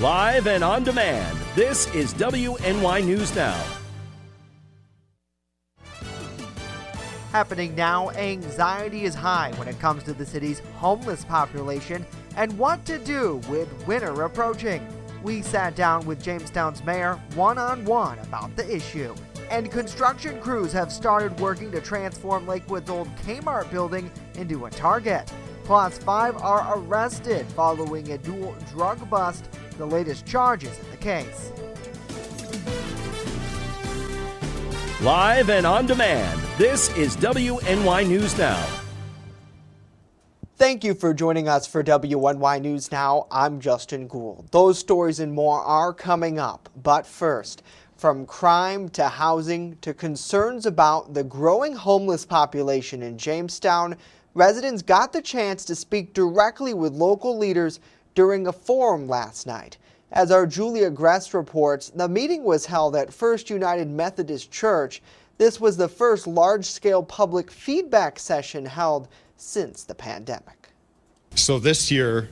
Live and on demand, this is WNY News Now. Happening now, anxiety is high when it comes to the city's homeless population and what to do with winter approaching. We sat down with Jamestown's mayor one-on-one about the issue. And construction crews have started working to transform Lakewood's old K-Mart building into a Target. Plus, 5 are arrested following a dual drug bust, the latest charges in the case. Live and on demand, this is WNY News Now. Thank you for joining us for WNY News Now. I'm Justin Gould. Those stories and more are coming up. But first, from crime to housing to concerns about the growing homeless population in Jamestown, residents got the chance to speak directly with local leaders during a forum last night. As our Julia Gress reports, the meeting was held at First United Methodist Church. This was the first large-scale public feedback session held since the pandemic. So this year,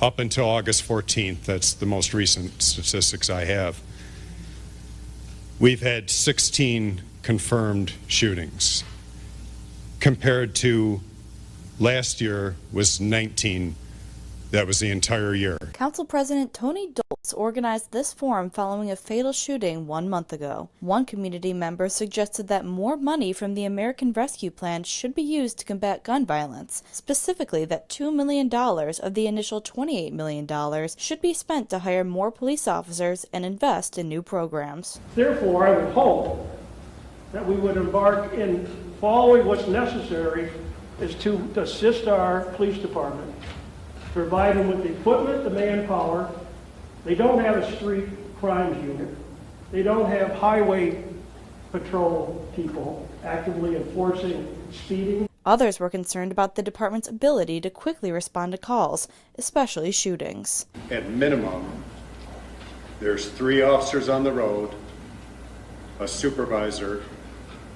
up until August 14th, that's the most recent statistics I have, we've had 16 confirmed shootings, compared to last year was 19. That was the entire year. Council President Tony Doltz organized this forum following a fatal shooting 1 month ago. One community member suggested that more money from the American Rescue Plan should be used to combat gun violence, specifically that $2 million of the initial $28 million should be spent to hire more police officers and invest in new programs. Therefore, I would hope that we would embark in following what's necessary is to assist our police department, provide them with the equipment, the manpower. They don't have a street crimes unit. They don't have highway patrol people actively enforcing speeding. Others were concerned about the department's ability to quickly respond to calls, especially shootings. At minimum, there's 3 officers on the road, a supervisor,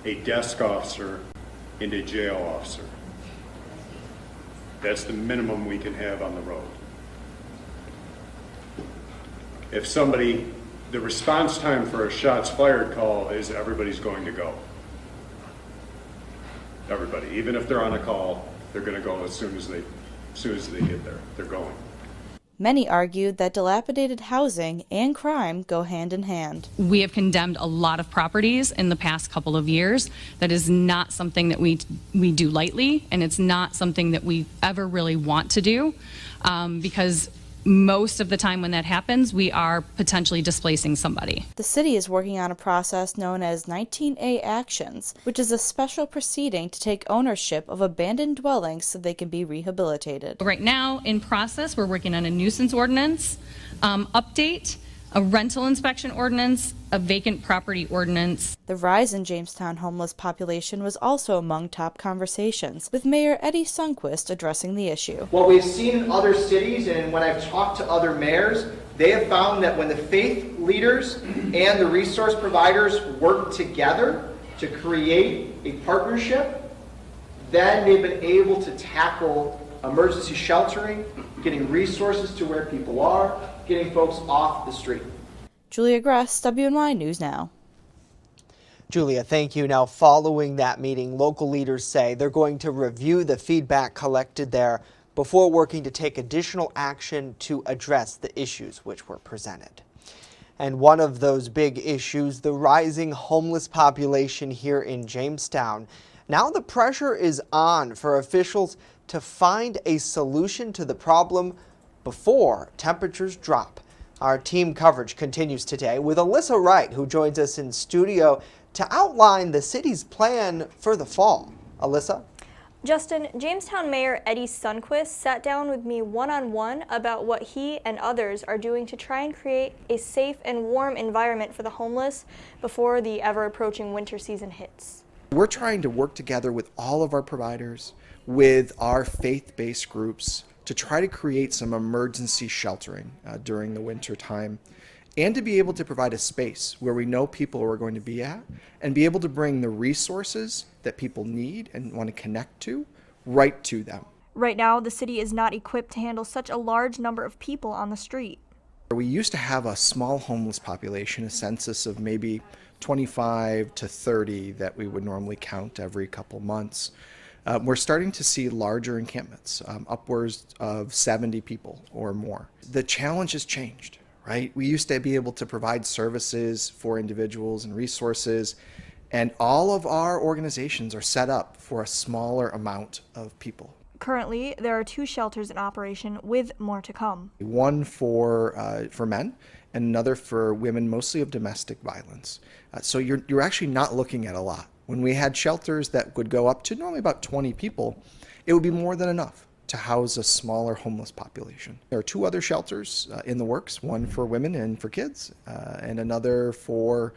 a desk officer, and a jail officer. That's the minimum we can have on the road. If somebody, the response time for a shots fired call is everybody's going to go. Everybody, even if they're on a call, they're going to go as soon as they get there. They're going. Many argued that dilapidated housing and crime go hand in hand. We have condemned a lot of properties in the past couple of years. That is not something that we do lightly, and it's not something that we ever really want to do, because most of the time when that happens, we are potentially displacing somebody. The city is working on a process known as 19A Actions, which is a special proceeding to take ownership of abandoned dwellings so they can be rehabilitated. Right now, in process, we're working on a nuisance ordinance update, a rental inspection ordinance, a vacant property ordinance. The rise in Jamestown homeless population was also among top conversations, with Mayor Eddie Sundquist addressing the issue. What we've seen in other cities, and when I've talked to other mayors, they have found that when the faith leaders and the resource providers work together to create a partnership, then they've been able to tackle emergency sheltering, getting resources to where people are, getting folks off the street. Julia Gress, WNY News Now. Julia, thank you. Now, following that meeting, local leaders say they're going to review the feedback collected there before working to take additional action to address the issues which were presented. And one of those big issues, the rising homeless population here in Jamestown. Now the pressure is on for officials to find a solution to the problem before temperatures drop. Our team coverage continues today with Alyssa Wright, who joins us in studio to outline the city's plan for the fall. Alyssa? Justin, Jamestown Mayor Eddie Sundquist sat down with me one-on-one about what he and others are doing to try and create a safe and warm environment for the homeless before the ever-approaching winter season hits. We're trying to work together with all of our providers, with our faith-based groups, to try to create some emergency sheltering during the winter time, and to be able to provide a space where we know people are going to be at, and be able to bring the resources that people need and want to connect to right to them. Right now, the city is not equipped to handle such a large number of people on the street. We used to have a small homeless population, a census of maybe 25 to 30 that we would normally count every couple months. We're starting to see larger encampments, upwards of 70 people or more. The challenge has changed, right? We used to be able to provide services for individuals and resources, and all of our organizations are set up for a smaller amount of people. Currently, there are 2 shelters in operation, with more to come. One for men and another for women, mostly of domestic violence. So you're actually not looking at a lot. When we had shelters that would go up to normally about 20 people, it would be more than enough to house a smaller homeless population. There are 2 other shelters in the works, one for women and for kids, and another for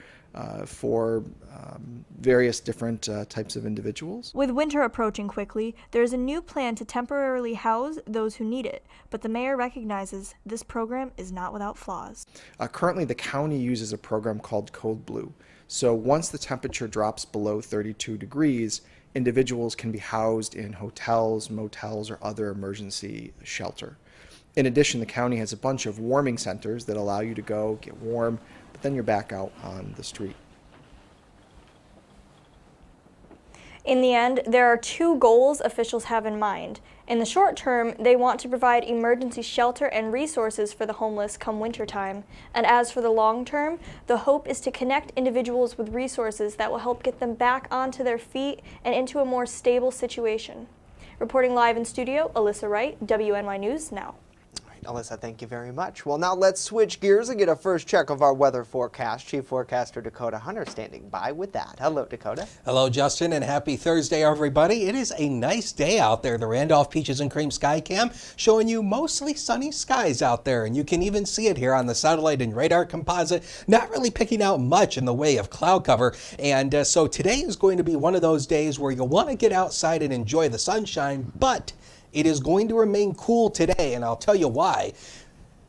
various different types of individuals. With winter approaching quickly, there is a new plan to temporarily house those who need it, but the mayor recognizes this program is not without flaws. Currently, the county uses a program called Code Blue. So once the temperature drops below 32 degrees, individuals can be housed in hotels, motels, or other emergency shelter. In addition, the county has a bunch of warming centers that allow you to go get warm, but then you're back out on the street. In the end, there are 2 goals officials have in mind. In the short term, they want to provide emergency shelter and resources for the homeless come wintertime. And as for the long term, the hope is to connect individuals with resources that will help get them back onto their feet and into a more stable situation. Reporting live in studio, Alyssa Wright, WNY News Now. Alyssa, thank you very much. Well, now let's switch gears and get a first check of our weather forecast. Chief Forecaster Dakota Hunter standing by with that. Hello, Dakota. Hello, Justin, and happy Thursday, everybody. It is a nice day out there. The Randolph Peaches and Cream Sky Cam showing you mostly sunny skies out there, and you can even see it here on the satellite and radar composite, not really picking out much in the way of cloud cover. And so today is going to be one of those days where you'll want to get outside and enjoy the sunshine, but it is going to remain cool today, and I'll tell you why.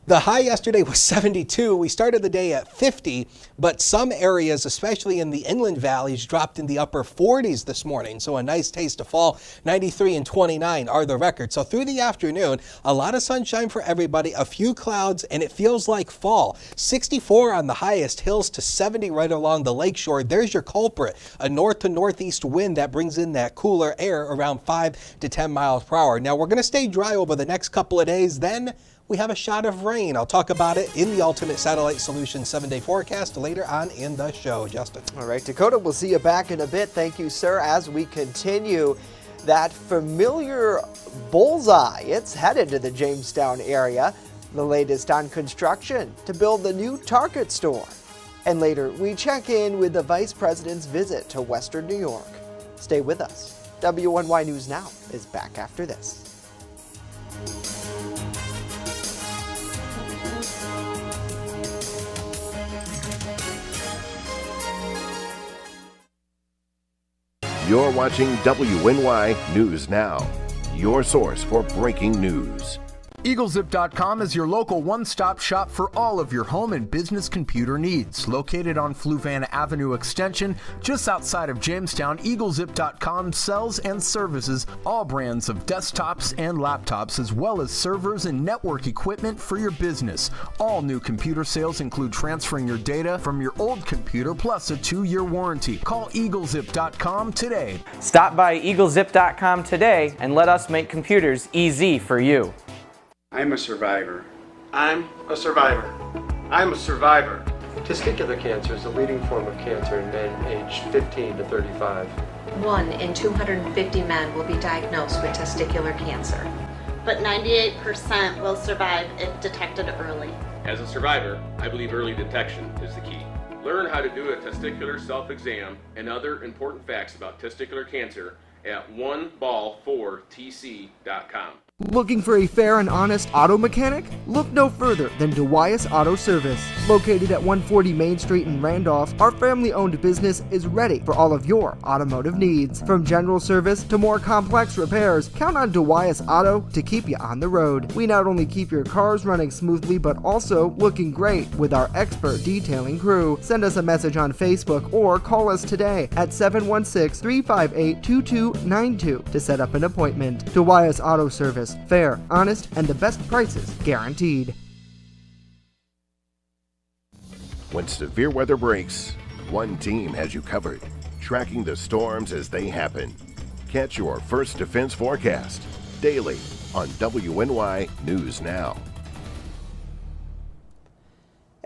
The high yesterday was 72. We started the day at 50, but some areas, especially in the inland valleys, dropped in the upper 40s this morning. So a nice taste of fall. 93 and 29 are the records. So through the afternoon, a lot of sunshine for everybody, a few clouds, and it feels like fall. 64 on the highest hills to 70 right along the lakeshore. There's your culprit, a north to northeast wind that brings in that cooler air around 5 to 10 miles per hour. Now we're going to stay dry over the next couple of days. Then we have a shot of rain. I'll talk about it in the Ultimate Satellite Solutions 7-day forecast later on in the show. Justin. All right, Dakota, we'll see you back in a bit. Thank you, sir, as we continue that familiar bullseye. It's headed to the Jamestown area. The latest on construction to build the new Target store. And later, we check in with the Vice President's visit to Western New York. Stay with us. WNY News Now is back after this. You're watching WNY News Now, your source for breaking news. EagleZip.com is your local one-stop shop for all of your home and business computer needs. Located on Fluvan Avenue Extension, just outside of Jamestown, EagleZip.com sells and services all brands of desktops and laptops, as well as servers and network equipment for your business. All new computer sales include transferring your data from your old computer plus a 2-year warranty. Call EagleZip.com today. Stop by EagleZip.com today and let us make computers easy for you. I'm a survivor. I'm a survivor. I'm a survivor. Testicular cancer is the leading form of cancer in men aged 15 to 35. 1 in 250 men will be diagnosed with testicular cancer. But 98% will survive if detected early. As a survivor, I believe early detection is the key. Learn how to do a testicular self-exam and other important facts about testicular cancer at oneball4tc.com. Looking for a fair and honest auto mechanic? Look no further than DeWyas Auto Service. Located at 140 Main Street in Randolph, our family-owned business is ready for all of your automotive needs. From general service to more complex repairs, count on DeWyas Auto to keep you on the road. We not only keep your cars running smoothly, but also looking great with our expert detailing crew. Send us a message on Facebook or call us today at 716-358-2292 to set up an appointment. DeWyas Auto Service. Fair, honest, and the best prices guaranteed. When severe weather breaks, one team has you covered, tracking the storms as they happen. Catch your First Defense forecast daily on WNY News Now.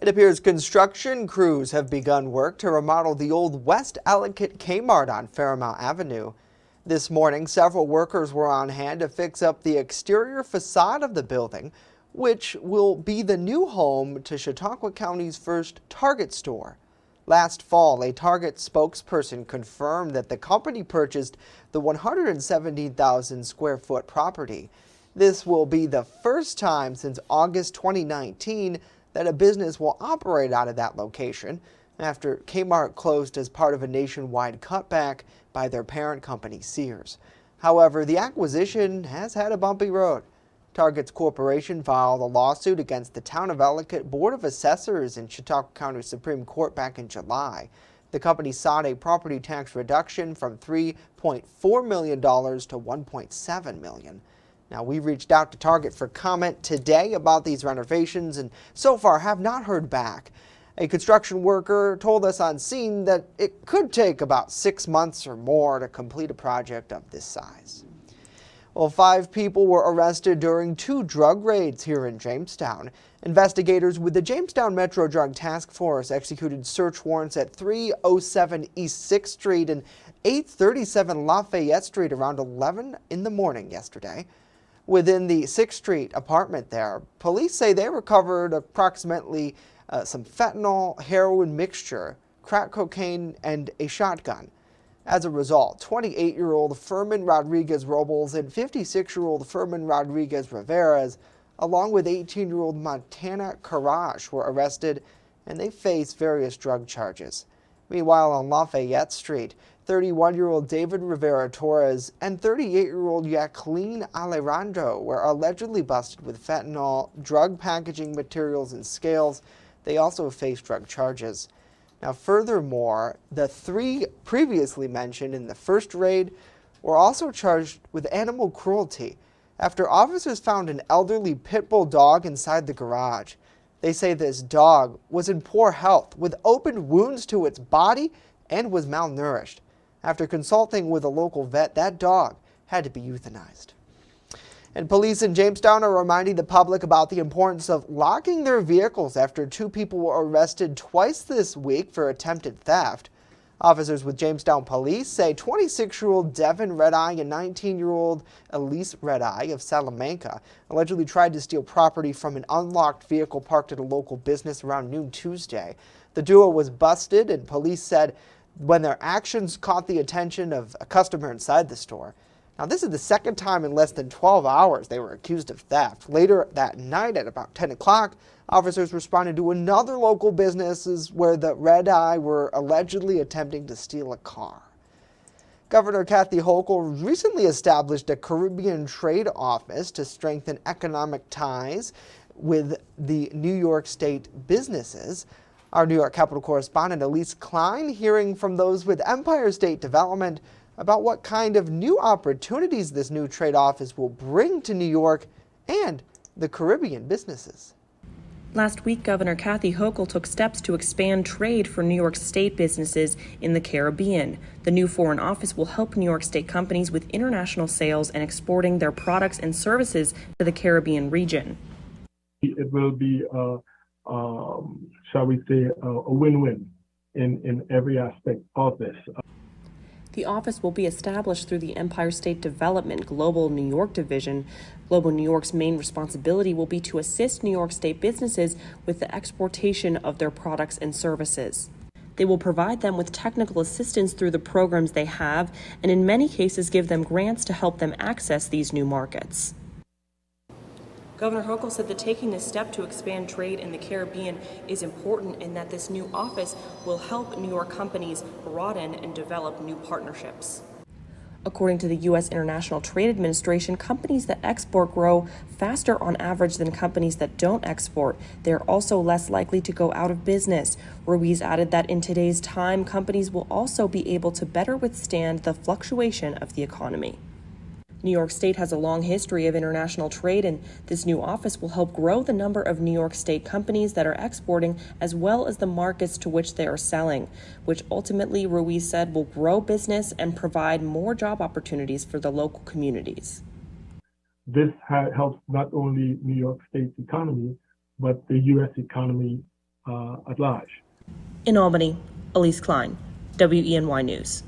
It appears construction crews have begun work to remodel the old West Ellicott K-Mart on Fairmount Avenue. This morning, several workers were on hand to fix up the exterior facade of the building, which will be the new home to Chautauqua County's first Target store. Last fall, a Target spokesperson confirmed that the company purchased the 117,000 square foot property. This will be the first time since August 2019 that a business will operate out of that location after K-Mart closed as part of a nationwide cutback by their parent company, Sears. However, the acquisition has had a bumpy road. Target's corporation filed a lawsuit against the Town of Ellicott Board of Assessors in Chautauqua County Supreme Court back in July. The company sought a property tax reduction from $3.4 million to $1.7 million. Now, we reached out to Target for comment today about these renovations and so far have not heard back. A construction worker told us on scene that it could take about 6 months or more to complete a project of this size. Well, 5 people were arrested during 2 drug raids here in Jamestown. Investigators with the Jamestown Metro Drug Task Force executed search warrants at 307 East 6th Street and 837 Lafayette Street around 11 in the morning yesterday. Within the 6th Street apartment there, police say they recovered approximately some fentanyl, heroin mixture, crack cocaine, and a shotgun. As a result, 28-year-old Furman Rodriguez Robles and 56-year-old Furman Rodriguez Riveras, along with 18-year-old Montana Karash, were arrested and they face various drug charges. Meanwhile, on Lafayette Street, 31-year-old David Rivera Torres and 38-year-old Jacqueline Alejandro were allegedly busted with fentanyl, drug packaging materials, and scales. They also face drug charges. Now, furthermore, the 3 previously mentioned in the first raid were also charged with animal cruelty after officers found an elderly pit bull dog inside the garage. They say this dog was in poor health with open wounds to its body and was malnourished. After consulting with a local vet, that dog had to be euthanized. And police in Jamestown are reminding the public about the importance of locking their vehicles after 2 people were arrested twice this week for attempted theft. Officers with Jamestown Police say 26-year-old Devin Red-Eye and 19-year-old Elise Red-Eye of Salamanca allegedly tried to steal property from an unlocked vehicle parked at a local business around noon Tuesday. The duo was busted, and police said when their actions caught the attention of a customer inside the store. Now, this is the second time in less than 12 hours they were accused of theft. Later that night at about 10 o'clock, officers responded to another local business where the Red-Eye were allegedly attempting to steal a car. Governor Kathy Hochul recently established a Caribbean trade office to strengthen economic ties with the New York State businesses. Our New York Capitol correspondent Elise Klein hearing from those with Empire State Development about what kind of new opportunities this new trade office will bring to New York and the Caribbean businesses. Last week, Governor Kathy Hochul took steps to expand trade for New York State businesses in the Caribbean. The new foreign office will help New York State companies with international sales and exporting their products and services to the Caribbean region. It will be, shall we say, a win-win in every aspect of this. The office will be established through the Empire State Development Global New York Division. Global New York's main responsibility will be to assist New York State businesses with the exportation of their products and services. They will provide them with technical assistance through the programs they have, and in many cases give them grants to help them access these new markets. Governor Hochul said that taking this step to expand trade in the Caribbean is important and that this new office will help New York companies broaden and develop new partnerships. According to the U.S. International Trade Administration, companies that export grow faster on average than companies that don't export. They're also less likely to go out of business. Ruiz added that in today's time, companies will also be able to better withstand the fluctuation of the economy. New York State has a long history of international trade, and this new office will help grow the number of New York State companies that are exporting as well as the markets to which they are selling, which ultimately, Ruiz said, will grow business and provide more job opportunities for the local communities. This helps not only New York State's economy, but the U.S. economy at large. In Albany, Elise Klein, WNY News.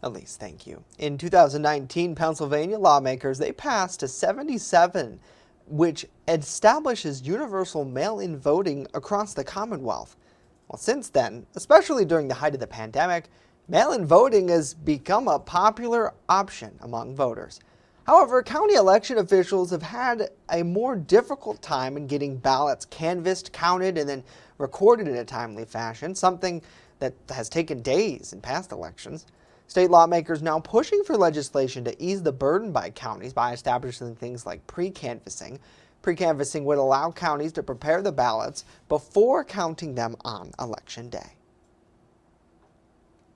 Elise, thank you. In 2019, Pennsylvania lawmakers, they passed a 77, which establishes universal mail-in voting across the Commonwealth. Well, since then, especially during the height of the pandemic, mail-in voting has become a popular option among voters. However, county election officials have had a more difficult time in getting ballots canvassed, counted, and then recorded in a timely fashion, something that has taken days in past elections. State lawmakers now pushing for legislation to ease the burden by counties by establishing things like pre-canvassing. Pre-canvassing would allow counties to prepare the ballots before counting them on Election Day.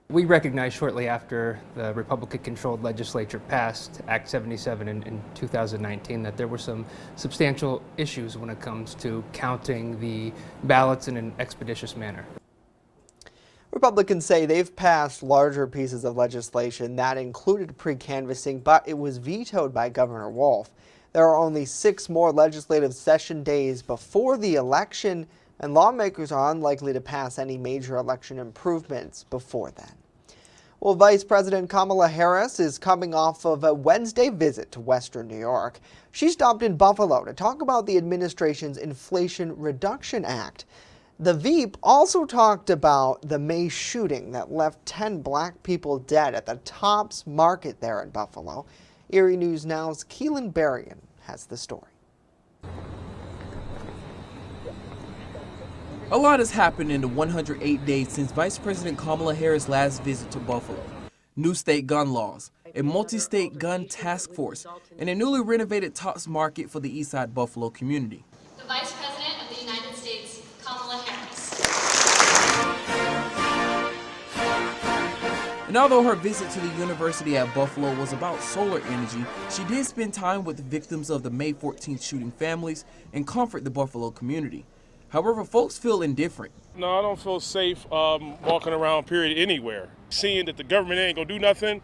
We recognized shortly after the Republican-controlled legislature passed Act 77 in 2019 that there were some substantial issues when it comes to counting the ballots in an expeditious manner. Republicans say they've passed larger pieces of legislation that included pre-canvassing, but it was vetoed by Governor Wolf. There are only 6 more legislative session days before the election, and lawmakers are unlikely to pass any major election improvements before then. Well, Vice President Kamala Harris is coming off of a Wednesday visit to Western New York. She stopped in Buffalo to talk about the administration's Inflation Reduction Act. The Veep also talked about the May shooting that left 10 black people dead at the Tops Market there in Buffalo. WNY News Now's Keelan Berrien has the story. A lot has happened in the 108 days since Vice President Kamala Harris' last visit to Buffalo. New state gun laws, a multi-state gun task force, and a newly renovated Tops Market for the Eastside Buffalo community. The Vice President of the United States, Kamala Harris. And although her visit to the university at Buffalo was about solar energy, she did spend time with the victims of the May 14th shooting families and comfort the Buffalo community. However, folks feel indifferent. No, I don't feel safe walking around, period, anywhere. Seeing that the government ain't gonna do nothing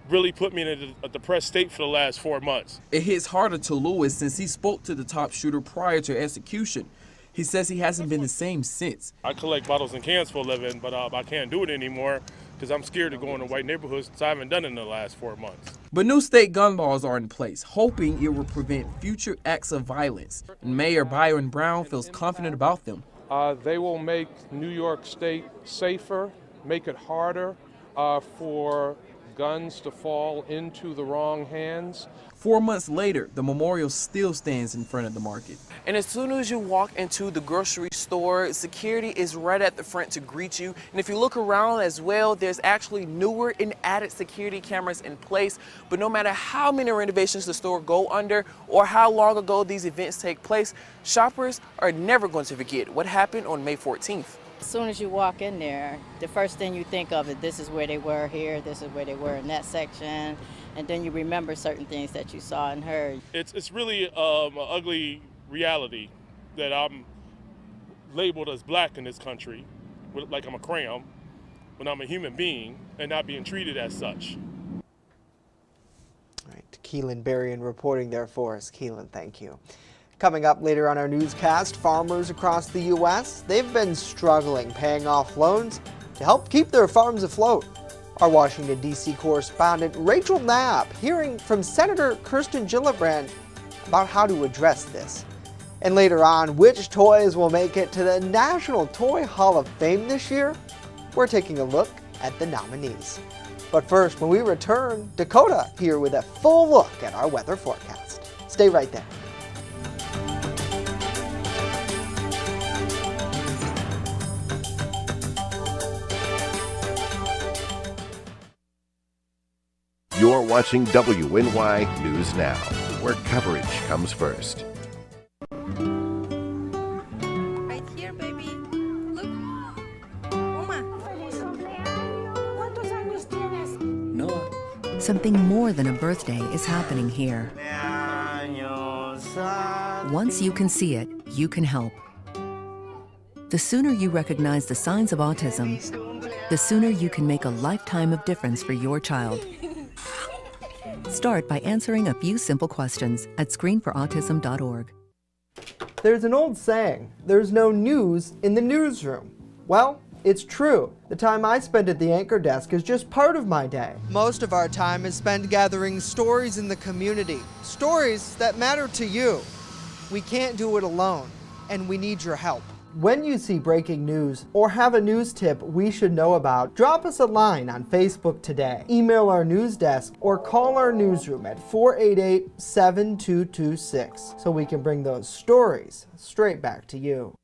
really put me in a depressed state for the last 4 months. It hits harder to Lewis since he spoke to the top shooter prior to execution. He says he hasn't been the same since. I collect bottles and cans for a living, but I can't do it anymore because I'm scared to go into white neighborhoods since I haven't done it in the last 4 months. But new state gun laws are in place, hoping it will prevent future acts of violence. And Mayor Byron Brown feels confident about them. They will make New York State safer, make it harder for guns to fall into the wrong hands. 4 months later, the memorial still stands in front of the market. And as soon as you walk into the grocery store, security is right at the front to greet you. And if you look around as well, there's actually newer and added security cameras in place. But no matter how many renovations the store go under or how long ago these events take place, shoppers are never going to forget what happened on May 14th. As soon as you walk in there, the first thing you think of is this is where they were here, this is where they were in that section, and then you remember certain things that you saw and heard. It's really an ugly reality that I'm labeled as black in this country, like I'm a cram, when I'm a human being and not being treated as such. All right, Keelan Berrien reporting there for us. Keelan, thank you. Coming up later on our newscast, farmers across the U.S., they've been struggling paying off loans to help keep their farms afloat. Our Washington, D.C. correspondent Rachel Knapp hearing from Senator Kirsten Gillibrand about how to address this. And later on, which toys will make it to the National Toy Hall of Fame this year? We're taking a look at the nominees. But first, when we return, Dakota here with a full look at our weather forecast. Stay right there. You're watching WNY News Now, where coverage comes first. Right here, baby. Look. Uma. Noah, something more than a birthday is happening here. Once you can see it, you can help. The sooner you recognize the signs of autism, the sooner you can make a lifetime of difference for your child. Start by answering a few simple questions at screenforautism.org. There's an old saying, there's no news in the newsroom. Well, it's true. The time I spend at the anchor desk is just part of my day. Most of our time is spent gathering stories in the community, stories that matter to you. We can't do it alone, and we need your help. When you see breaking news or have a news tip we should know about, drop us a line on Facebook today, email our news desk, or call our newsroom at 488-7226 so we can bring those stories straight back to you.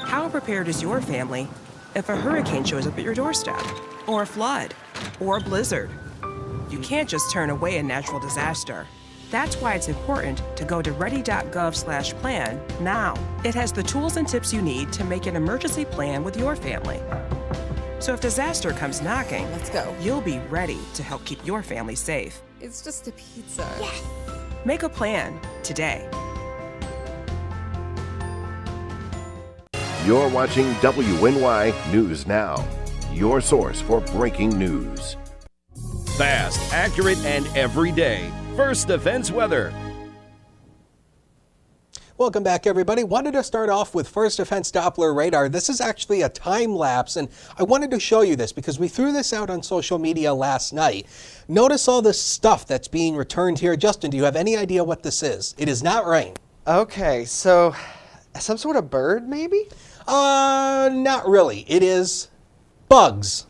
How prepared is your family if a hurricane shows up at your doorstep, or a flood, or a blizzard? You can't just turn away a natural disaster. That's why it's important to go to ready.gov/plan now. It has the tools and tips you need to make an emergency plan with your family. So if disaster comes knocking, Let's go. You'll be ready to help keep your family safe. It's just a pizza. Yes! Make a plan today. You're watching WNY News Now, your source for breaking news. Fast, accurate, and everyday. First Defense Weather. Welcome back, everybody. Wanted to start off with First Defense Doppler radar. This is actually a time lapse, and I wanted to show you this because we threw this out on social media last night. Notice all this stuff that's being returned here. Justin, do you have any idea what this is? It is not rain. Okay, so some sort of bird, maybe? Not really. It is bugs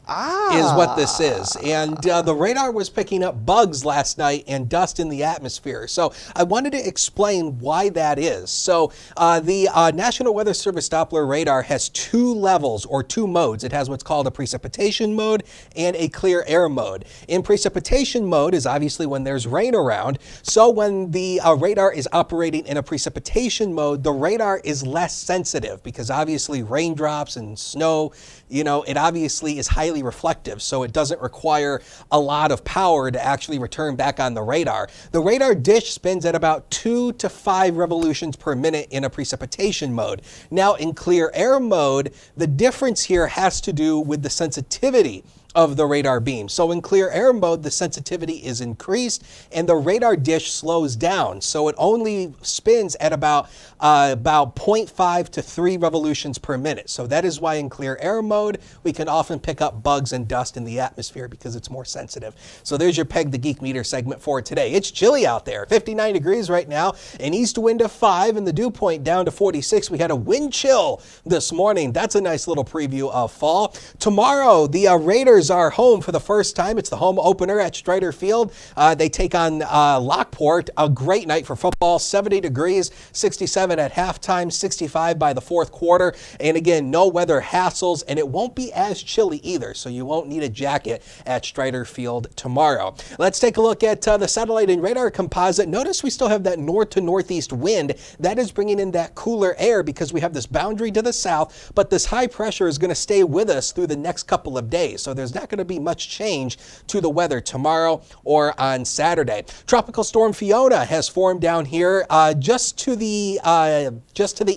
is what this is. And the radar was picking up bugs last night and dust in the atmosphere. So I wanted to explain why that is. So the National Weather Service Doppler radar has two levels or two modes. It has what's called a precipitation mode and a clear air mode. In precipitation mode is obviously when there's rain around. So when the radar is operating in a precipitation mode, the radar is less sensitive because obviously raindrops and snow, you know, it obviously is highly reflective, so it doesn't require a lot of power to actually return back on the radar. The radar dish spins at about 2 to 5 revolutions per minute in a precipitation mode. Now in clear air mode, the difference here has to do with the sensitivity of the radar beam. So in clear air mode, the sensitivity is increased and the radar dish slows down. So it only spins at about 0.5 to 3 revolutions per minute. So that is why in clear air mode, we can often pick up bugs and dust in the atmosphere because it's more sensitive. So there's your Peg the Geek Meter segment for today. It's chilly out there, 59 degrees right now, an east wind of 5 and the dew point down to 46. We had a wind chill this morning. That's a nice little preview of fall. Tomorrow, the Raiders are home for the first time. It's the home opener at Strider Field. They take on Lockport. A great night for football. 70 degrees, 67 at halftime, 65 by the fourth quarter. And again, no weather hassles, and it won't be as chilly either, so you won't need a jacket at Strider Field tomorrow. Let's take a look at the satellite and radar composite. Notice we still have that north to northeast wind. That is bringing in that cooler air because we have this boundary to the south, but this high pressure is going to stay with us through the next couple of days. So there's not going to be much change to the weather tomorrow or on Saturday. Tropical storm Fiona has formed down here just to the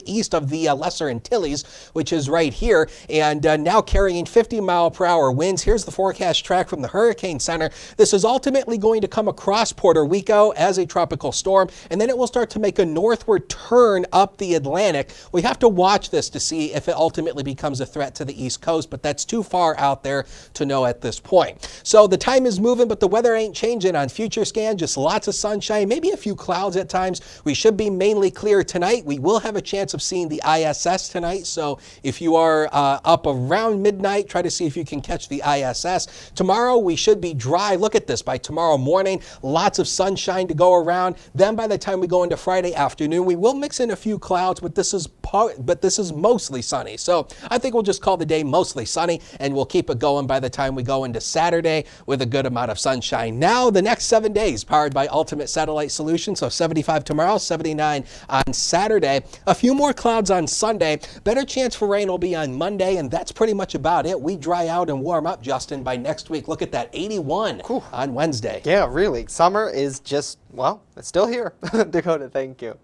east of the Lesser Antilles, which is right here, and now carrying 50-mile-per-hour winds. Here's the forecast track from the Hurricane Center. This is ultimately going to come across Puerto Rico as a tropical storm, and then it will start to make a northward turn up the Atlantic. We have to watch this to see if it ultimately becomes a threat to the East Coast, but that's too far out there to know at this point. So the time is moving, but the weather ain't changing on Future Scan. Just lots of sunshine, maybe a few clouds at times. We should be mainly clear tonight. We will have a chance of seeing the ISS tonight. So if you are up around midnight, try to see if you can catch the ISS. Tomorrow we should be dry. Look at this. By tomorrow morning, lots of sunshine to go around. Then by the time we go into Friday afternoon, we will mix in a few clouds, but this is mostly sunny. So I think we'll just call the day mostly sunny, and we'll keep it going by the time we go into Saturday with a good amount of sunshine. Now the next 7 days powered by Ultimate Satellite Solutions. So 75 tomorrow, 79 on Saturday. A few more clouds on Sunday. Better chance for rain will be on Monday, and that's pretty much about it. We dry out and warm up, Justin, by next week. Look at that, 81 on Wednesday. Yeah, really. Summer is just, well, it's still here. Dakota, thank you.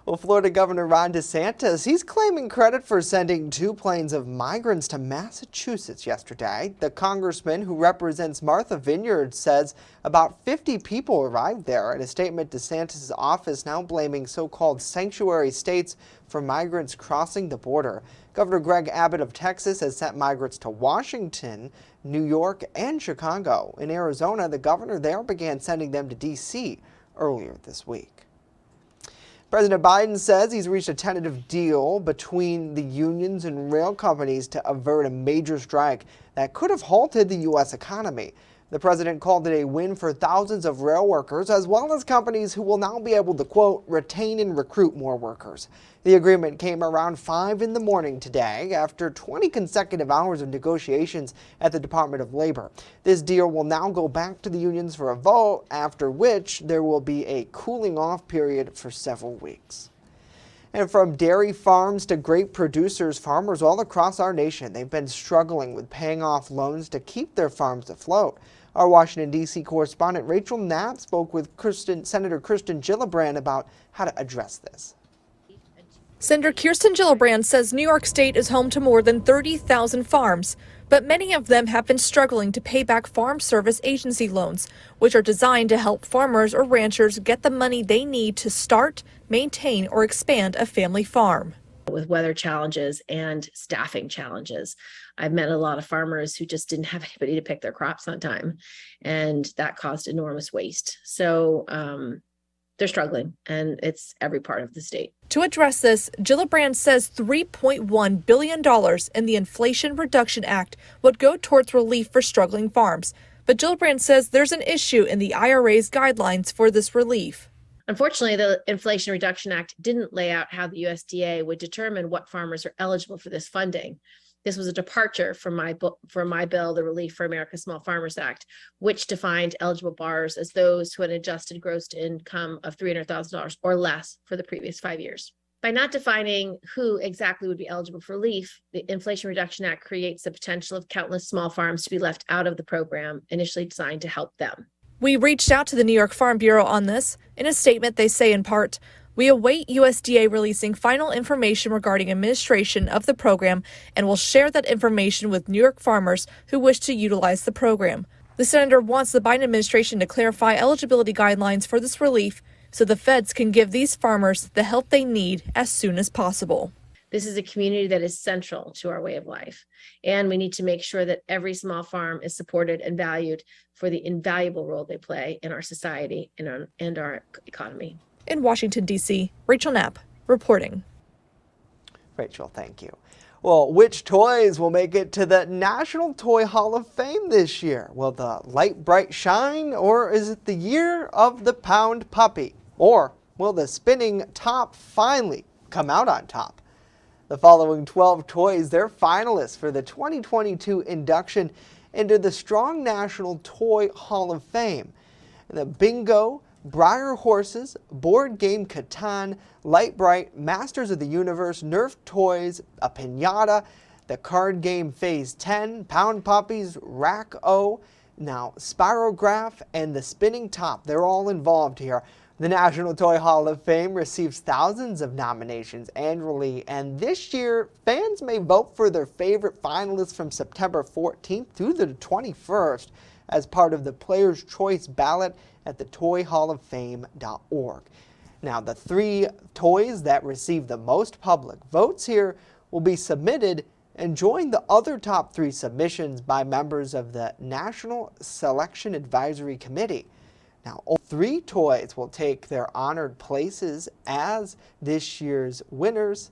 Well, Florida Governor Ron DeSantis, he's claiming credit for sending 2 planes of migrants to Massachusetts yesterday. The congressman who represents Martha Vineyard says about 50 people arrived there. In a statement, DeSantis' office now blaming so-called sanctuary states for migrants crossing the border. Governor Greg Abbott of Texas has sent migrants to Washington, New York, and Chicago. In Arizona, the governor there began sending them to D.C. earlier this week. President Biden says he's reached a tentative deal between the unions and rail companies to avert a major strike that could have halted the U.S. economy. The president called it a win for thousands of rail workers, as well as companies who will now be able to, quote, retain and recruit more workers. The agreement came around 5 in the morning today after 20 consecutive hours of negotiations at the Department of Labor. This deal will now go back to the unions for a vote, after which there will be a cooling off period for several weeks. And from dairy farms to grape producers, farmers all across our nation, they've been struggling with paying off loans to keep their farms afloat. Our Washington, D.C. correspondent Rachel Knapp spoke with Senator Kirsten Gillibrand about how to address this. Senator Kirsten Gillibrand says New York State is home to more than 30,000 farms, but many of them have been struggling to pay back Farm Service Agency loans, which are designed to help farmers or ranchers get the money they need to start, maintain, or expand a family farm. With weather challenges and staffing challenges, I've met a lot of farmers who just didn't have anybody to pick their crops on time, and that caused enormous waste. So they're struggling, and it's every part of the state. To address this, Gillibrand says $3.1 billion in the Inflation Reduction Act would go towards relief for struggling farms. But Gillibrand says there's an issue in the IRA's guidelines for this relief. Unfortunately, the Inflation Reduction Act didn't lay out how the USDA would determine what farmers are eligible for this funding. This was a departure from my bill, the Relief for America's Small Farmers Act, which defined eligible borrowers as those who had an adjusted gross income of $300,000 or less for the previous 5 years. By not defining who exactly would be eligible for relief, the Inflation Reduction Act creates the potential of countless small farms to be left out of the program initially designed to help them. We reached out to the New York Farm Bureau on this. In a statement, they say in part, "We await USDA releasing final information regarding administration of the program and will share that information with New York farmers who wish to utilize the program." The senator wants the Biden administration to clarify eligibility guidelines for this relief so the feds can give these farmers the help they need as soon as possible. This is a community that is central to our way of life, and we need to make sure that every small farm is supported and valued for the invaluable role they play in our society and our economy. In Washington, D.C., Rachel Knapp reporting. Rachel, thank you. Well, which toys will make it to the National Toy Hall of Fame this year? Will the light bright shine, or is it the year of the pound puppy? Or will the spinning top finally come out on top? The following 12 toys, they're finalists for the 2022 induction into the Strong National Toy Hall of Fame. The Bingo, Briar Horses, Board Game Catan, Light Bright, Masters of the Universe, Nerf Toys, a Pinata, the Card Game Phase 10, Pound Puppies, Rack-O, now Spirograph, and the Spinning Top. They're all involved here. The National Toy Hall of Fame receives thousands of nominations annually, and this year, fans may vote for their favorite finalists from September 14th through the 21st as part of the Player's Choice ballot at the toyhalloffame.org. Now, the 3 toys that receive the most public votes here will be submitted and join the other top 3 submissions by members of the National Selection Advisory Committee. Now, all 3 toys will take their honored places as this year's winners,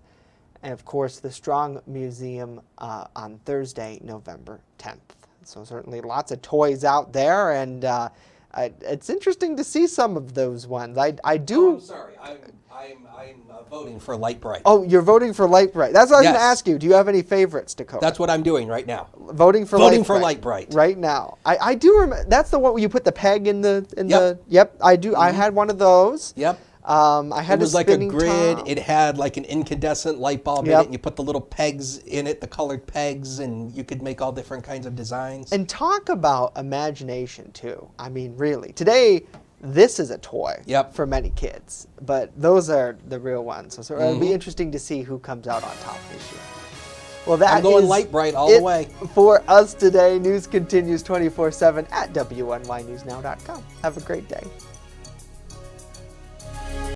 and of course the Strong Museum on Thursday, November 10th. So certainly lots of toys out there, and It's interesting to see some of those ones. I do. Oh, I'm sorry. I'm voting for Light Bright. Oh, you're voting for Light Bright. That's what I was going to Yes. ask you. Do you have any favorites, Dakota? That's what I'm doing right now. Voting for Light Bright. right now. I do remember. That's the one where you put the peg in the Yep. Yep, I do. I had one of those. Yep. I had It was a like a spinning grid. top. It had like an incandescent light bulb in Yep. it, and you put the little pegs in it, the colored pegs, and you could make all different kinds of designs. And talk about imagination too. I mean, really. Today, this is a toy for many kids, but those are the real ones. So it'll be interesting to see who comes out on top this year. Well, that I'm going is Light Bright all it the way. for us today. News continues 24/7 at WNYNewsNow.com. Have a great day.